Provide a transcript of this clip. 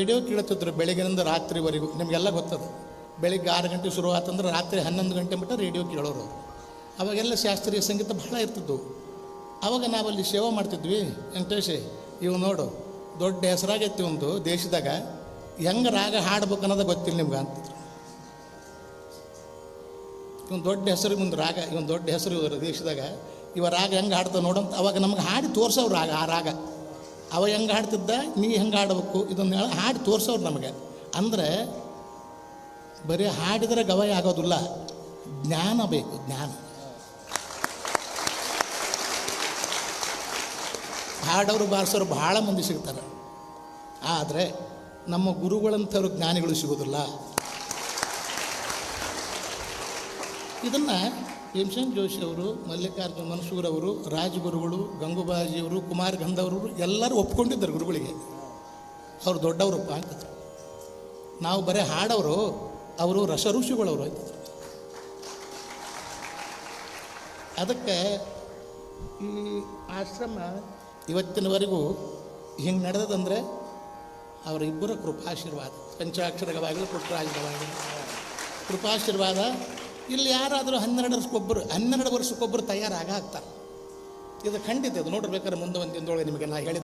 Radio ಕೇಳುತ್ತಿದ್ರು ಬೆಳಗ್ಗಿನಿಂದ ರಾತ್ರಿವರೆಗೂ. ನಿಮಗೆಲ್ಲ ಗೊತ್ತದ, ಬೆಳಿಗ್ಗೆ 6 ಗಂಟೆ ಶುರು ಆತಂದ್ರೆ ರಾತ್ರಿ 11 ಗಂಟೆ ಮಟ್ಟ ರೇಡಿಯೋ ಕೇಳೋರು. ಅವಾಗೆಲ್ಲ ಶಾಸ್ತ್ರೀಯ ಸಂಗೀತ ಬಹಳ ಇರ್ತಿದ್ವು. ಅವಾಗ ನಾವಲ್ಲಿ ಸೇವೆ ಮಾಡ್ತಿದ್ವಿ. ವೆಂಕಟೇಶ್ ಇವು ನೋಡು ದೊಡ್ಡ ಹೆಸರಾಗೈತಿ ಒಂದು ದೇಶದಾಗ, ಹೆಂಗೆ ರಾಗ ಹಾಡ್ಬೇಕು ಅನ್ನೋದು ಗೊತ್ತಿಲ್ಲ ನಿಮ್ಗೆ ಅಂತಿದ್ರು. ಇವನು ದೊಡ್ಡ ಹೆಸರು, ಮುಂದೆ ರಾಗ ಇವನು ದೊಡ್ಡ ಹೆಸರು ಇವರು ದೇಶದಾಗ, ಇವ ರಾಗ ಹೆಂಗೆ ಹಾಡ್ತಾವೆ ನೋಡಂತ ಅವಾಗ ನಮ್ಗೆ ಹಾಡಿ ತೋರ್ಸೋರು ರಾಗ. ಆ ರಾಗ ಅವ ಹೆಂಗೆ ಹಾಡ್ತಿದ್ದ, ನೀ ಹೆಂಗೆ ಹಾಡಬೇಕು ಇದನ್ನು ಹಾಡಿ ತೋರ್ಸೋರು ನಮಗೆ. ಅಂದರೆ ಬರೀ ಹಾಡಿದರೆ ಗವಾಯಿ ಆಗೋದಿಲ್ಲ, ಜ್ಞಾನ ಬೇಕು, ಜ್ಞಾನ. ಹಾಡೋರು ಬಾರಿಸೋರು ಭಾಳ ಮಂದಿ ಸಿಗ್ತಾರೆ, ಆದರೆ ನಮ್ಮ ಗುರುಗಳಂಥವ್ರು ಜ್ಞಾನಿಗಳು ಸಿಗೋದಿಲ್ಲ. ಇದನ್ನು ಭೀಮಸೇನ್ ಜೋಶಿ ಅವರು, ಮಲ್ಲಿಕಾರ್ಜುನ ಮನ್ಸೂರವರು, ರಾಜಗುರುಗಳು, ಗಂಗುಬಾಜಿಯವರು, ಕುಮಾರ್ ಗಂಧವರು ಎಲ್ಲರೂ ಒಪ್ಕೊಂಡಿದ್ದರು ಗುರುಗಳಿಗೆ. ಅವರು ದೊಡ್ಡವರಪ್ಪ ಅಂತಿದ್ರು. ನಾವು ಬರೀ ಹಾಡವರು, ಅವರು ರಸಋಷಿಗಳವರು ಆಯ್ತಿದ್ರು. ಅದಕ್ಕೆ ಈ ಆಶ್ರಮ ಇವತ್ತಿನವರೆಗೂ ಹಿಂಗೆ ನಡೆದದಂದರೆ ಅವರಿಬ್ಬರ ಕೃಪಾಶೀರ್ವಾದ. ಪಂಚಾಕ್ಷರವಾಗಲಿ ಪುಟ್ಟರಾಜವಾಗಲಿ ಕೃಪಾಶೀರ್ವಾದ. ಇಲ್ಲಿ ಯಾರಾದರೂ 12 ವರ್ಷಕ್ಕೊಬ್ಬರು ತಯಾರಾಗ್ತಾರೆ. ಇದು ಖಂಡಿತ. ಇದು ನೋಡ್ಬೇಕಾದ್ರೆ ಮುಂದೆ ಒಂದು ದಿನದೊಳಗೆ ನಿಮಗೆ ನಾ ಹೇಳಿದ